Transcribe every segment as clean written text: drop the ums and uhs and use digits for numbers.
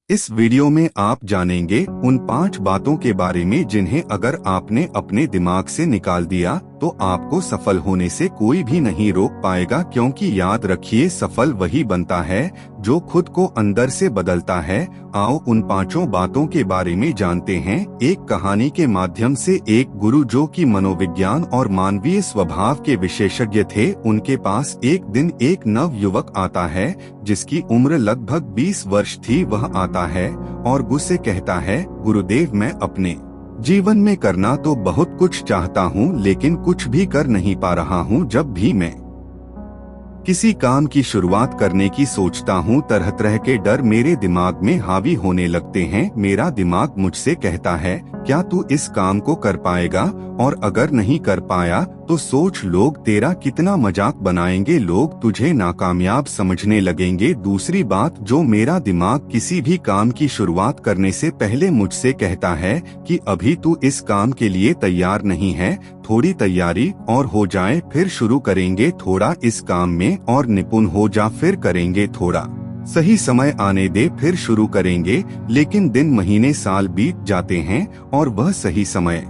इस वीडियो में आप जानेंगे उन 5 बातों के बारे में जिन्हें अगर आपने अपने दिमाग से निकाल दिया तो आपको सफल होने से कोई भी नहीं रोक पाएगा, क्योंकि याद रखिए सफल वही बनता है जो खुद को अंदर से बदलता है। आओ उन 5 बातों के बारे में जानते हैं। एक कहानी के माध्यम से। एक गुरु जो कि मनोविज्ञान और मानवीय स्वभाव के विशेषज्ञ थे, उनके पास एक दिन एक नव युवक आता है जिसकी उम्र लगभग 20 वर्ष थी। वह आता है और गुस्से कहता है, गुरुदेव, मैं अपने जीवन में करना तो बहुत कुछ चाहता हूँ लेकिन कुछ भी कर नहीं पा रहा हूँ। जब भी मैं किसी काम की शुरुआत करने की सोचता हूँ, तरह तरह के डर मेरे दिमाग में हावी होने लगते हैं। मेरा दिमाग मुझसे कहता है, क्या तू इस काम को कर पाएगा? और अगर नहीं कर पाया तो सोच, लोग तेरा कितना मजाक बनाएंगे, लोग तुझे नाकामयाब समझने लगेंगे। दूसरी बात जो मेरा दिमाग किसी भी काम की शुरुआत करने से पहले मुझसे कहता है कि अभी तू इस काम के लिए तैयार नहीं है, थोड़ी तैयारी और हो जाए फिर शुरू करेंगे, थोड़ा इस काम में और निपुण हो जा फिर करेंगे, थोड़ा सही समय आने दे फिर शुरू करेंगे। लेकिन दिन महीने साल बीत जाते हैं और वह सही समय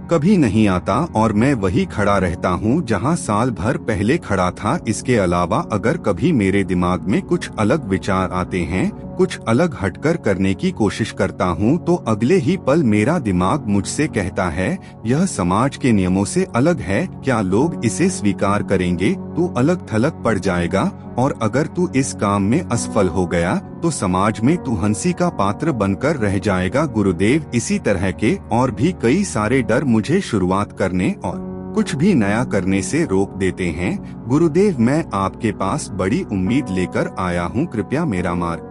कभी नहीं आता और मैं वही खड़ा रहता हूँ जहाँ साल भर पहले खड़ा था। इसके अलावा अगर कभी मेरे दिमाग में कुछ अलग विचार आते हैं, कुछ अलग हटकर करने की कोशिश करता हूँ, तो अगले ही पल मेरा दिमाग मुझसे कहता है, यह समाज के नियमों से अलग है, क्या लोग इसे स्वीकार करेंगे? तू अलग थलग पड़ जाएगा और अगर तू इस काम में असफल हो गया तो समाज में तू हंसी का पात्र बनकर रह जाएगा। गुरुदेव, इसी तरह के और भी कई सारे डर मुझे शुरुआत करने और कुछ भी नया करने से रोक देते हैं। गुरुदेव, मैं आपके पास बड़ी उम्मीद लेकर आया हूँ, कृपया मेरा मार्ग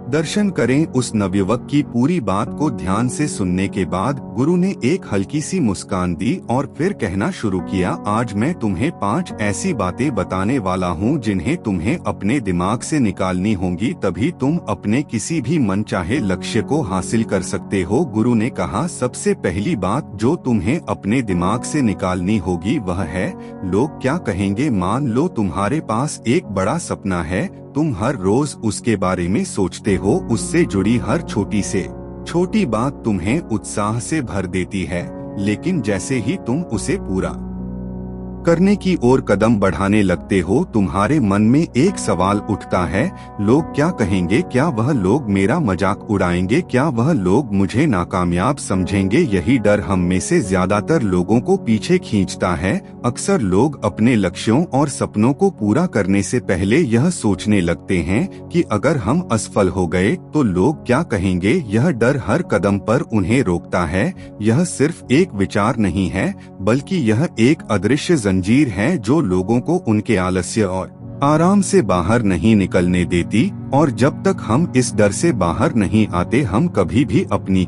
दर्शन करें। उस नवयुवक की पूरी बात को ध्यान से सुनने के बाद गुरु ने एक हल्की सी मुस्कान दी और फिर कहना शुरू किया, आज मैं तुम्हें 5 ऐसी बातें बताने वाला हूँ जिन्हें तुम्हें अपने दिमाग से निकालनी होंगी, तभी तुम अपने किसी भी मनचाहे लक्ष्य को हासिल कर सकते हो। गुरु ने कहा, सबसे पहली बात जो तुम्हें अपने दिमाग से निकालनी होगी वह है, लोग क्या कहेंगे। मान लो तुम्हारे पास एक बड़ा सपना है, तुम हर रोज उसके बारे में सोचते हो, उससे जुड़ी हर छोटी से छोटी बात तुम्हें उत्साह से भर देती है, लेकिन जैसे ही तुम उसे पूरा करने की ओर कदम बढ़ाने लगते हो, तुम्हारे मन में एक सवाल उठता है, लोग क्या कहेंगे? क्या वह लोग मेरा मजाक उड़ाएंगे? क्या वह लोग मुझे नाकामयाब समझेंगे? यही डर हम में से ज्यादातर लोगों को पीछे खींचता है। अक्सर लोग अपने लक्ष्यों और सपनों को पूरा करने से पहले यह सोचने लगते हैं कि अगर हम असफल हो गए तो लोग क्या कहेंगे। यह डर हर कदम पर उन्हें रोकता है। यह सिर्फ एक विचार नहीं है, बल्कि यह एक अदृश्य जंजीर है जो लोगों को उनके आलस्य और आराम से बाहर नहीं निकलने देती। और जब तक हम इस डर से बाहर नहीं आते, हम कभी भी अपनी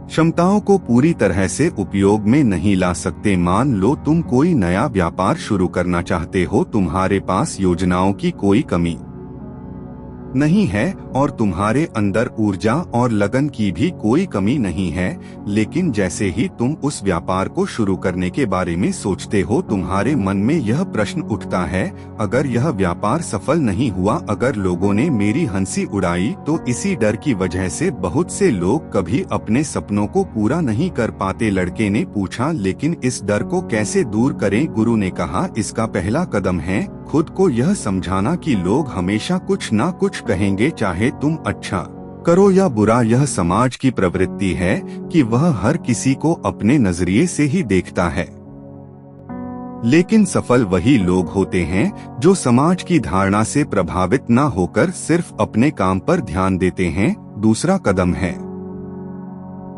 क्षमताओं को पूरी तरह से उपयोग में नहीं ला सकते। मान लो तुम कोई नया व्यापार शुरू करना चाहते हो, तुम्हारे पास योजनाओं की कोई कमी नहीं है और तुम्हारे अंदर ऊर्जा और लगन की भी कोई कमी नहीं है, लेकिन जैसे ही तुम उस व्यापार को शुरू करने के बारे में सोचते हो, तुम्हारे मन में यह प्रश्न उठता है, अगर यह व्यापार सफल नहीं हुआ, अगर लोगों ने मेरी हंसी उड़ाई, तो इसी डर की वजह से बहुत से लोग कभी अपने सपनों को पूरा नहीं कर पाते। लड़के ने पूछा, लेकिन इस डर को कैसे दूर करें? गुरु ने कहा, इसका पहला कदम है खुद को यह समझाना कि लोग हमेशा कुछ ना कुछ कहेंगे, चाहे तुम अच्छा करो या बुरा। यह समाज की प्रवृत्ति है कि वह हर किसी को अपने नजरिए से ही देखता है, लेकिन सफल वही लोग होते हैं जो समाज की धारणा से प्रभावित ना होकर सिर्फ अपने काम पर ध्यान देते हैं। दूसरा कदम है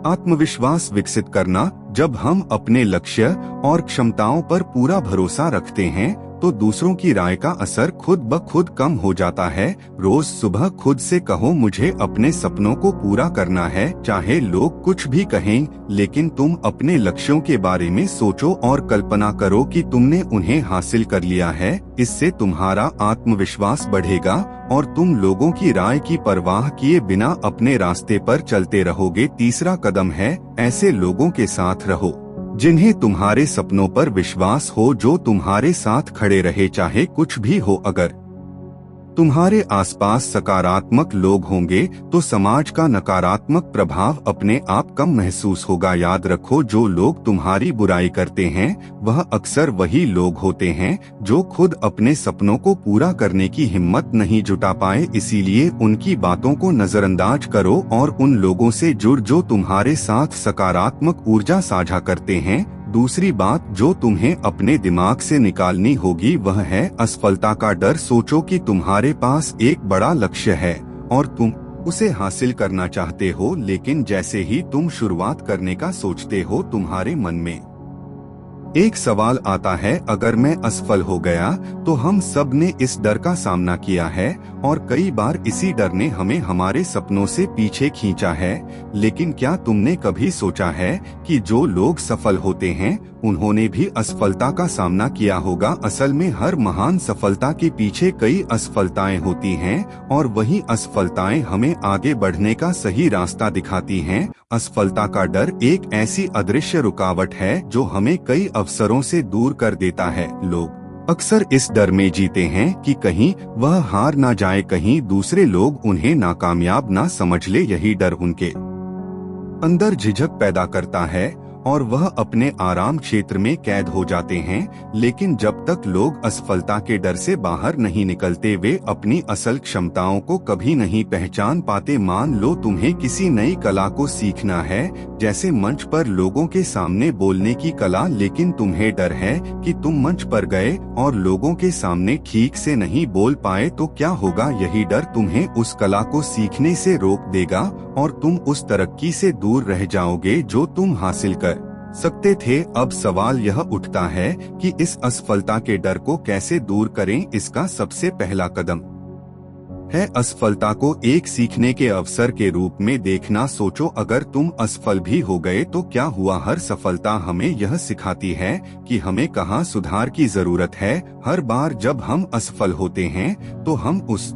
आत्मविश्वास विकसित करना। जब हम अपने लक्ष्य और क्षमताओं पर पूरा भरोसा रखते हैं तो दूसरों की राय का असर खुद ब खुद कम हो जाता है। रोज सुबह खुद से कहो, मुझे अपने सपनों को पूरा करना है, चाहे लोग कुछ भी कहें, लेकिन तुम अपने लक्ष्यों के बारे में सोचो और कल्पना करो कि तुमने उन्हें हासिल कर लिया है। इससे तुम्हारा आत्मविश्वास बढ़ेगा और तुम लोगों की राय की परवाह किए बिना अपने रास्ते पर चलते रहोगे। तीसरा कदम है, ऐसे लोगों के साथ रहो जिन्हें तुम्हारे सपनों पर विश्वास हो, जो तुम्हारे साथ खड़े रहे चाहे कुछ भी हो। अगर तुम्हारे आसपास सकारात्मक लोग होंगे तो समाज का नकारात्मक प्रभाव अपने आप कम महसूस होगा। याद रखो, जो लोग तुम्हारी बुराई करते हैं वह अक्सर वही लोग होते हैं जो खुद अपने सपनों को पूरा करने की हिम्मत नहीं जुटा पाए। इसीलिए उनकी बातों को नजरअंदाज करो और उन लोगों से जुड़ जो तुम्हारे साथ सकारात्मक ऊर्जा साझा करते हैं। दूसरी बात जो तुम्हें अपने दिमाग से निकालनी होगी वह है असफलता का डर। सोचो कि तुम्हारे पास एक बड़ा लक्ष्य है और तुम उसे हासिल करना चाहते हो, लेकिन जैसे ही तुम शुरुआत करने का सोचते हो तुम्हारे मन में एक सवाल आता है, अगर मैं असफल हो गया तो। हम सब ने इस डर का सामना किया है और कई बार इसी डर ने हमें हमारे सपनों से पीछे खींचा है। लेकिन क्या तुमने कभी सोचा है कि जो लोग सफल होते हैं उन्होंने भी असफलता का सामना किया होगा। असल में हर महान सफलता के पीछे कई असफलताएं होती हैं और वही असफलताएं हमें आगे बढ़ने का सही रास्ता दिखाती हैं। असफलता का डर एक ऐसी अदृश्य रुकावट है जो हमें कई अवसरों से दूर कर देता है। लोग अक्सर इस डर में जीते हैं कि कहीं वह हार ना जाए, कहीं दूसरे लोग उन्हें नाकामयाब ना समझ ले। यही डर उनके अंदर झिझक पैदा करता है और वह अपने आराम क्षेत्र में कैद हो जाते हैं। लेकिन जब तक लोग असफलता के डर से बाहर नहीं निकलते वे अपनी असल क्षमताओं को कभी नहीं पहचान पाते। मान लो तुम्हें किसी नई कला को सीखना है, जैसे मंच पर लोगों के सामने बोलने की कला, लेकिन तुम्हें डर है कि तुम मंच पर गए और लोगों के सामने ठीक से नहीं बोल पाए तो क्या होगा। यही डर तुम्हें उस कला को सीखने से रोक देगा और तुम उस तरक्की से दूर रह जाओगे जो तुम हासिल कर सकते थे। अब सवाल यह उठता है कि इस असफलता के डर को कैसे दूर करें। इसका सबसे पहला कदम है असफलता को एक सीखने के अवसर के रूप में देखना। सोचो, अगर तुम असफल भी हो गए तो क्या हुआ। हर सफलता हमें यह सिखाती है कि हमें कहाँ सुधार की जरूरत है। हर बार जब हम असफल होते हैं तो हम उस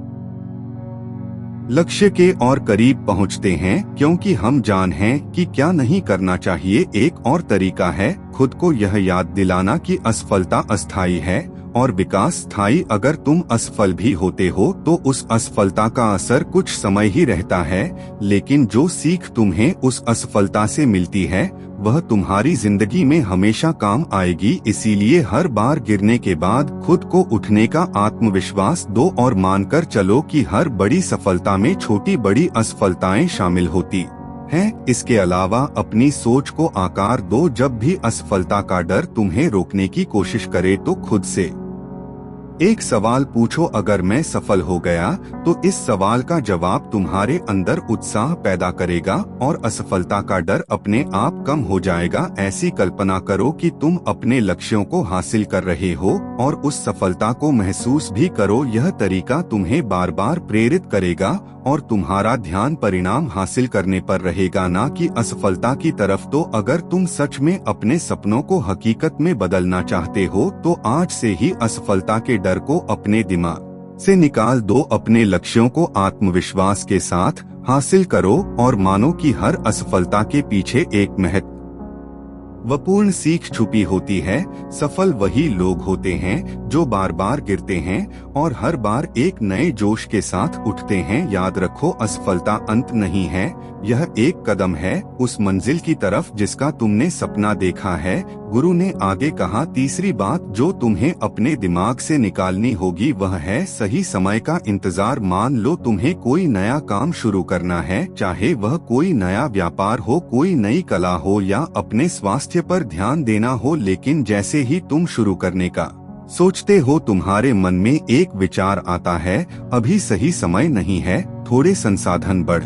लक्ष्य के और करीब पहुंचते हैं, क्योंकि हम जान हैं कि क्या नहीं करना चाहिए। एक और तरीका है खुद को यह याद दिलाना कि असफलता अस्थायी है और विकास स्थायी। अगर तुम असफल भी होते हो तो उस असफलता का असर कुछ समय ही रहता है, लेकिन जो सीख तुम्हें उस असफलता से मिलती है वह तुम्हारी जिंदगी में हमेशा काम आएगी। इसीलिए हर बार गिरने के बाद खुद को उठने का आत्मविश्वास दो और मानकर चलो कि हर बड़ी सफलता में छोटी बड़ी असफलताएं शामिल होती हैं। इसके अलावा अपनी सोच को आकार दो। जब भी असफलता का डर तुम्हें रोकने की कोशिश करे तो खुद से एक सवाल पूछो, अगर मैं सफल हो गया तो। इस सवाल का जवाब तुम्हारे अंदर उत्साह पैदा करेगा और असफलता का डर अपने आप कम हो जाएगा। ऐसी कल्पना करो कि तुम अपने लक्ष्यों को हासिल कर रहे हो और उस सफलता को महसूस भी करो। यह तरीका तुम्हें बार बार प्रेरित करेगा और तुम्हारा ध्यान परिणाम हासिल करने पर रहेगा, ना कि असफलता की तरफ। तो अगर तुम सच में अपने सपनों को हकीकत में बदलना चाहते हो तो आज से ही असफलता के डर को अपने दिमाग से निकाल दो। अपने लक्ष्यों को आत्मविश्वास के साथ हासिल करो और मानो कि हर असफलता के पीछे एक महत्वपूर्ण सीख छुपी होती है। सफल वही लोग होते हैं जो बार बार गिरते हैं और हर बार एक नए जोश के साथ उठते हैं। याद रखो, असफलता अंत नहीं है, यह एक कदम है उस मंजिल की तरफ जिसका तुमने सपना देखा है। गुरु ने आगे कहा, तीसरी बात जो तुम्हें अपने दिमाग से निकालनी होगी वह है सही समय का इंतजार। मान लो तुम्हें कोई नया काम शुरू करना है, चाहे वह कोई नया व्यापार हो, कोई नई कला हो या अपने स्वास्थ्य पर ध्यान देना हो, लेकिन जैसे ही तुम शुरू करने का सोचते हो तुम्हारे मन में एक विचार आता है, अभी सही समय नहीं है, थोड़े संसाधन बढ़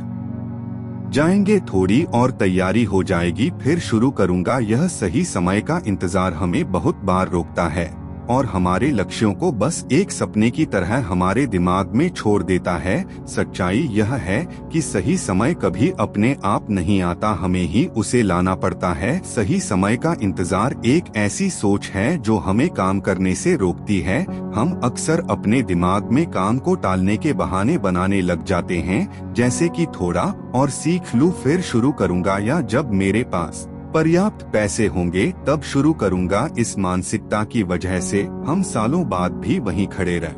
जाएंगे, थोड़ी और तैयारी हो जाएगी, फिर शुरू करूंगा। यह सही समय का इंतजार हमें बहुत बार रोकता है और हमारे लक्ष्यों को बस एक सपने की तरह हमारे दिमाग में छोड़ देता है। सच्चाई यह है कि सही समय कभी अपने आप नहीं आता, हमें ही उसे लाना पड़ता है। सही समय का इंतजार एक ऐसी सोच है जो हमें काम करने से रोकती है। हम अक्सर अपने दिमाग में काम को टालने के बहाने बनाने लग जाते हैं, जैसे कि थोड़ा और सीख लूं फिर शुरू करूंगा, या जब मेरे पास पर्याप्त पैसे होंगे तब शुरू करूंगा। इस मानसिकता की वजह से हम सालों बाद भी वहीं खड़े रह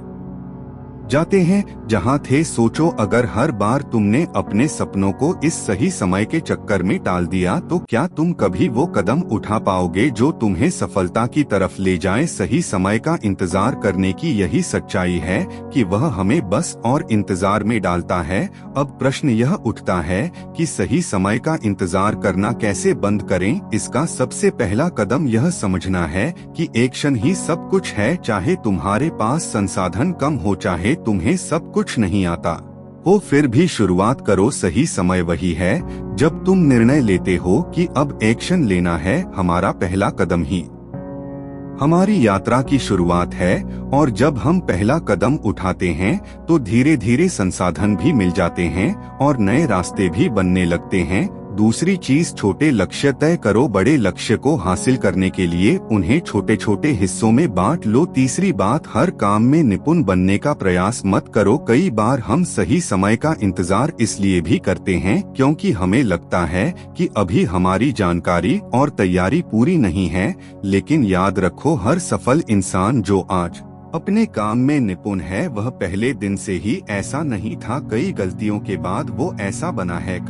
जाते हैं जहां थे। सोचो अगर हर बार तुमने अपने सपनों को इस सही समय के चक्कर में टाल दिया तो क्या तुम कभी वो कदम उठा पाओगे जो तुम्हें सफलता की तरफ ले जाए। सही समय का इंतजार करने की यही सच्चाई है कि वह हमें बस और इंतजार में डालता है। अब प्रश्न यह उठता है कि सही समय का इंतजार करना कैसे बंद करें। इसका सबसे पहला कदम यह समझना है कि एक्शन ही सब कुछ है। चाहे तुम्हारे पास संसाधन कम हो, चाहे तुम्हें सब कुछ नहीं आता हो, फिर भी शुरुआत करो। सही समय वही है जब तुम निर्णय लेते हो कि अब एक्शन लेना है। हमारा पहला कदम ही हमारी यात्रा की शुरुआत है और जब हम पहला कदम उठाते हैं तो धीरे धीरे संसाधन भी मिल जाते हैं और नए रास्ते भी बनने लगते हैं। दूसरी चीज, छोटे लक्ष्य तय करो। बड़े लक्ष्य को हासिल करने के लिए उन्हें छोटे छोटे हिस्सों में बांट लो। तीसरी बात, हर काम में निपुण बनने का प्रयास मत करो। कई बार हम सही समय का इंतजार इसलिए भी करते हैं क्योंकि हमें लगता है कि अभी हमारी जानकारी और तैयारी पूरी नहीं है। लेकिन याद रखो, हर सफल इंसान जो आज अपने काम में निपुण है वह पहले दिन से ही ऐसा नहीं था। कई गलतियों के बाद वो ऐसा बना है।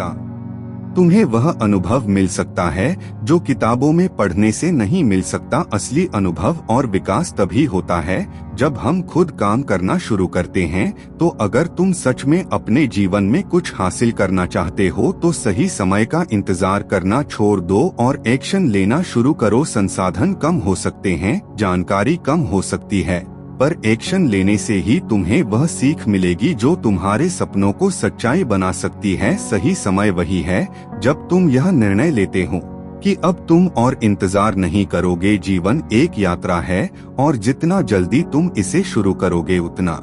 तुम्हें वह अनुभव मिल सकता है जो किताबों में पढ़ने से नहीं मिल सकता। असली अनुभव और विकास तभी होता है जब हम खुद काम करना शुरू करते हैं। तो अगर तुम सच में अपने जीवन में कुछ हासिल करना चाहते हो तो सही समय का इंतजार करना छोड़ दो और एक्शन लेना शुरू करो। संसाधन कम हो सकते हैं, जानकारी कम हो सकती है, पर एक्शन लेने से ही तुम्हें वह सीख मिलेगी जो तुम्हारे सपनों को सच्चाई बना सकती है। सही समय वही है जब तुम यह निर्णय लेते हो कि अब तुम और इंतजार नहीं करोगे। जीवन एक यात्रा है और जितना जल्दी तुम इसे शुरू करोगे उतना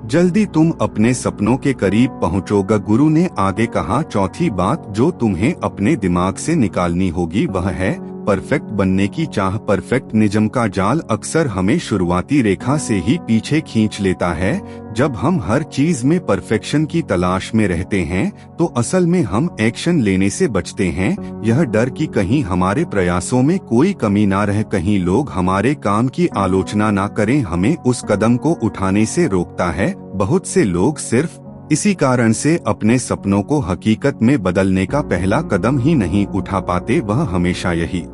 जल्दी तुम अपने सपनों के करीब पहुंचोगे। गुरु ने आगे कहा, चौथी बात जो तुम्हें अपने दिमाग से निकालनी होगी वह है परफेक्ट बनने की चाह। परफेक्शनिज्म का जाल अक्सर हमें शुरुआती रेखा से ही पीछे खींच लेता है। जब हम हर चीज में परफेक्शन की तलाश में रहते हैं तो असल में हम एक्शन लेने से बचते हैं। यह डर कि कहीं हमारे प्रयासों में कोई कमी ना रहे, कहीं लोग हमारे काम की आलोचना ना करें, हमें उस कदम को उठाने से रोकता है। बहुत से लोग सिर्फ इसी कारण से अपने सपनों को हकीकत में बदलने का पहला कदम ही नहीं उठा पाते। वह हमेशा यही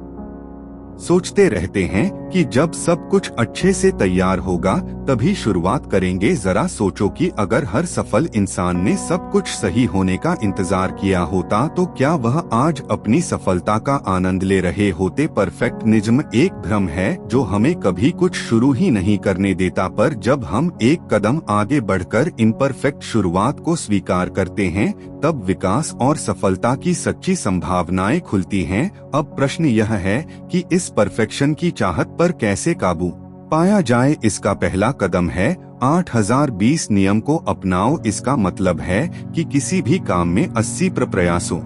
सोचते रहते हैं कि जब सब कुछ अच्छे से तैयार होगा तभी शुरुआत करेंगे। जरा सोचो कि अगर हर सफल इंसान ने सब कुछ सही होने का इंतजार किया होता तो क्या वह आज अपनी सफलता का आनंद ले रहे होते। परफेक्शनिज्म एक भ्रम है जो हमें कभी कुछ शुरू ही नहीं करने देता, पर जब हम एक कदम आगे बढ़कर इम्परफेक्ट शुरुआत को स्वीकार करते हैं तब विकास और सफलता की सच्ची संभावनाएं खुलती हैं। अब प्रश्न यह है कि इस परफेक्शन की चाहत पर कैसे काबू पाया जाए। इसका पहला कदम है 8020 नियम को अपनाओ। इसका मतलब है कि किसी भी काम में 80 प्रयासों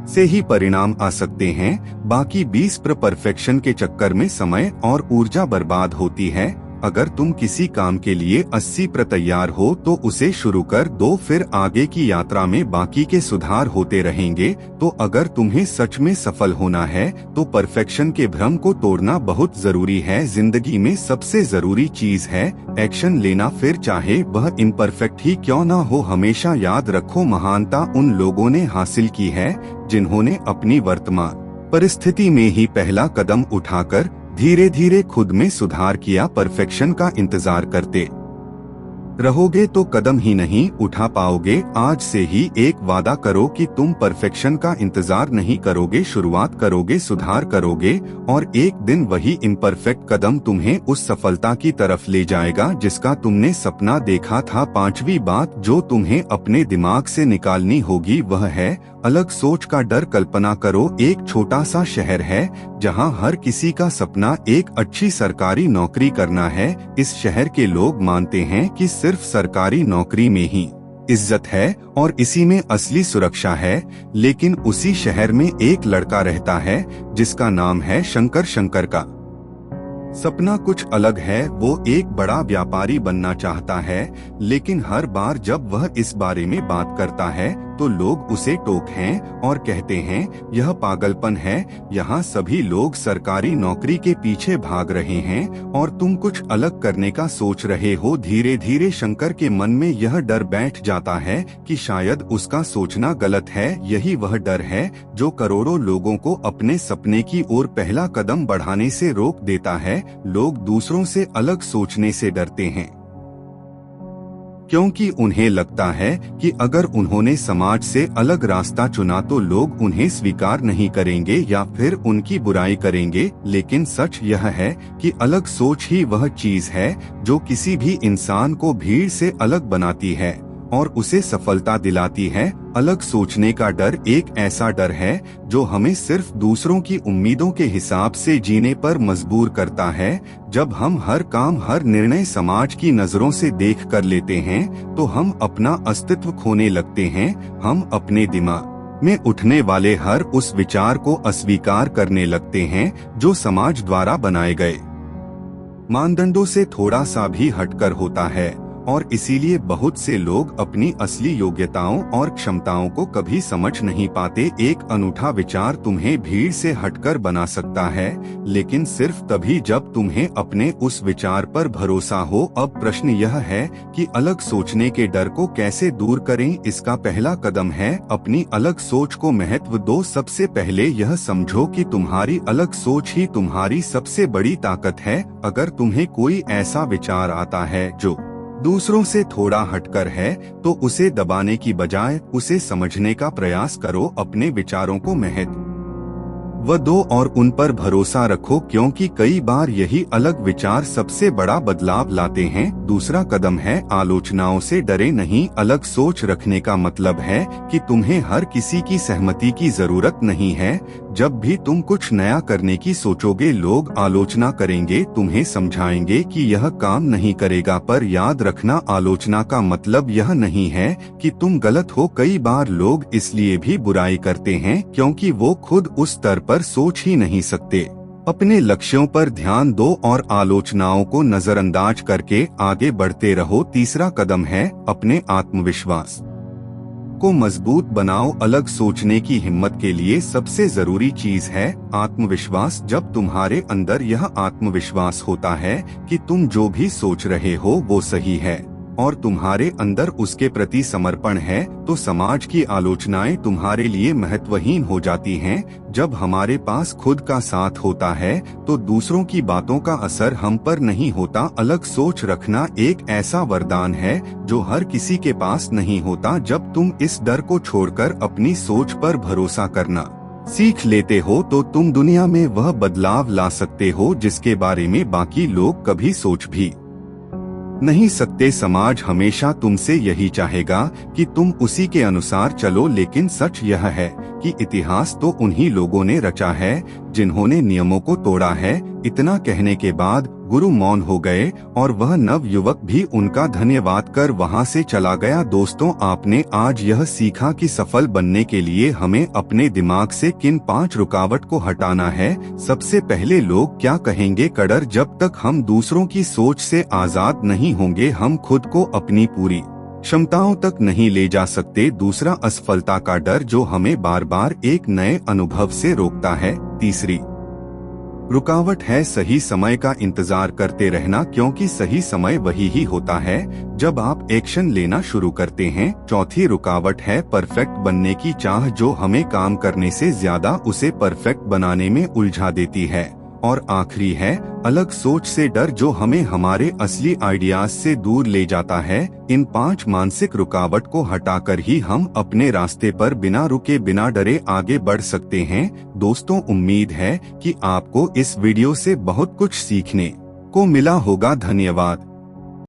से ही परिणाम आ सकते हैं, बाकी 20 परफेक्शन के चक्कर में समय और ऊर्जा बर्बाद होती है। अगर तुम किसी काम के लिए 80 तैयार हो तो उसे शुरू कर दो, फिर आगे की यात्रा में बाकी के सुधार होते रहेंगे। तो अगर तुम्हें सच में सफल होना है तो परफेक्शन के भ्रम को तोड़ना बहुत जरूरी है। जिंदगी में सबसे जरूरी चीज है एक्शन लेना, फिर चाहे वह इम्परफेक्ट ही क्यों ना हो। हमेशा याद रखो, महानता उन लोगों ने हासिल की है जिन्होंने अपनी वर्तमान परिस्थिति में ही पहला कदम उठाकर धीरे धीरे खुद में सुधार किया। परफेक्शन का इंतजार करते रहोगे तो कदम ही नहीं उठा पाओगे। आज से ही एक वादा करो कि तुम परफेक्शन का इंतजार नहीं करोगे, शुरुआत करोगे, सुधार करोगे और एक दिन वही इम्परफेक्ट कदम तुम्हें उस सफलता की तरफ ले जाएगा जिसका तुमने सपना देखा था। पांचवी बात जो तुम्हें अपने दिमाग से निकालनी होगी वह है अलग सोच का डर। कल्पना करो, एक छोटा सा शहर है जहां हर किसी का सपना एक अच्छी सरकारी नौकरी करना है। इस शहर के लोग मानते हैं कि सिर्फ सरकारी नौकरी में ही इज्जत है और इसी में असली सुरक्षा है। लेकिन उसी शहर में एक लड़का रहता है जिसका नाम है शंकर। शंकर का सपना कुछ अलग है, वो एक बड़ा व्यापारी बनना चाहता है, लेकिन हर बार जब वह इस बारे में बात करता है तो लोग उसे टोक हैं और कहते हैं यह पागलपन है। यहाँ सभी लोग सरकारी नौकरी के पीछे भाग रहे हैं और तुम कुछ अलग करने का सोच रहे हो। धीरे धीरे शंकर के मन में यह डर बैठ जाता है कि शायद उसका सोचना गलत है। यही वह डर है जो करोड़ों लोगों को अपने सपने की ओर पहला कदम बढ़ाने से रोक देता है। लोग दूसरों से अलग सोचने से डरते हैं क्योंकि उन्हें लगता है कि अगर उन्होंने समाज से अलग रास्ता चुना तो लोग उन्हें स्वीकार नहीं करेंगे या फिर उनकी बुराई करेंगे। लेकिन सच यह है कि अलग सोच ही वह चीज है जो किसी भी इंसान को भीड़ से अलग बनाती है और उसे सफलता दिलाती है। अलग सोचने का डर एक ऐसा डर है जो हमें सिर्फ दूसरों की उम्मीदों के हिसाब से जीने पर मजबूर करता है। जब हम हर काम हर निर्णय समाज की नजरों से देख कर लेते हैं तो हम अपना अस्तित्व खोने लगते हैं। हम अपने दिमाग में उठने वाले हर उस विचार को अस्वीकार करने लगते हैं जो समाज द्वारा बनाए गए मानदंडों से थोड़ा सा भी हटकर होता है और इसीलिए बहुत से लोग अपनी असली योग्यताओं और क्षमताओं को कभी समझ नहीं पाते। एक अनूठा विचार तुम्हें भीड़ से हटकर बना सकता है, लेकिन सिर्फ तभी जब तुम्हें अपने उस विचार पर भरोसा हो। अब प्रश्न यह है कि अलग सोचने के डर को कैसे दूर करें। इसका पहला कदम है अपनी अलग सोच को महत्व दो। सबसे पहले यह समझो कि तुम्हारी अलग सोच ही तुम्हारी सबसे बड़ी ताकत है। अगर तुम्हें कोई ऐसा विचार आता है जो दूसरों से थोड़ा हटकर है तो उसे दबाने की बजाय उसे समझने का प्रयास करो। अपने विचारों को महत्व दो और उन पर भरोसा रखो क्योंकि कई बार यही अलग विचार सबसे बड़ा बदलाव लाते हैं। दूसरा कदम है आलोचनाओं से डरे नहीं। अलग सोच रखने का मतलब है कि तुम्हें हर किसी की सहमति की जरूरत नहीं है। जब भी तुम कुछ नया करने की सोचोगे लोग आलोचना करेंगे, तुम्हें समझाएंगे कि यह काम नहीं करेगा। पर याद रखना आलोचना का मतलब यह नहीं है कि तुम गलत हो। कई बार लोग इसलिए भी बुराई करते हैं क्योंकि वो खुद उस स्तर पर सोच ही नहीं सकते। अपने लक्ष्यों पर ध्यान दो और आलोचनाओं को नजरअंदाज करके आगे बढ़ते रहो। तीसरा कदम है अपने आत्मविश्वास को मजबूत बनाओ। अलग सोचने की हिम्मत के लिए सबसे जरूरी चीज है आत्मविश्वास। जब तुम्हारे अंदर यह आत्मविश्वास होता है कि तुम जो भी सोच रहे हो वो सही है और तुम्हारे अंदर उसके प्रति समर्पण है तो समाज की आलोचनाएं तुम्हारे लिए महत्वहीन हो जाती हैं। जब हमारे पास खुद का साथ होता है तो दूसरों की बातों का असर हम पर नहीं होता। अलग सोच रखना एक ऐसा वरदान है जो हर किसी के पास नहीं होता। जब तुम इस डर को छोड़कर अपनी सोच पर भरोसा करना सीख लेते हो तो तुम दुनिया में वह बदलाव ला सकते हो जिसके बारे में बाकी लोग कभी सोच भी नहीं सकते। समाज हमेशा तुमसे यही चाहेगा कि तुम उसी के अनुसार चलो, लेकिन सच यह है कि इतिहास तो उन्हीं लोगों ने रचा है जिन्होंने नियमों को तोड़ा है। इतना कहने के बाद गुरु मौन हो गए और वह नव युवक भी उनका धन्यवाद कर वहां से चला गया। दोस्तों, आपने आज यह सीखा कि सफल बनने के लिए हमें अपने दिमाग से किन 5 रुकावट को हटाना है। सबसे पहले लोग क्या कहेंगे का डर। जब तक हम दूसरों की सोच से आजाद नहीं होंगे हम खुद को अपनी पूरी क्षमताओं तक नहीं ले जा सकते। दूसरा, असफलता का डर जो हमें बार बार एक नए अनुभव से रोकता है। तीसरी रुकावट है सही समय का इंतजार करते रहना, क्योंकि सही समय वही ही होता है जब आप एक्शन लेना शुरू करते हैं। चौथी रुकावट है परफेक्ट बनने की चाह जो हमें काम करने से ज्यादा उसे परफेक्ट बनाने में उलझा देती है। और आखिरी है अलग सोच से डर जो हमें हमारे असली आइडियाज से दूर ले जाता है। इन 5 मानसिक रुकावट को हटाकर ही हम अपने रास्ते पर बिना रुके बिना डरे आगे बढ़ सकते हैं। दोस्तों, उम्मीद है कि आपको इस वीडियो से बहुत कुछ सीखने को मिला होगा। धन्यवाद।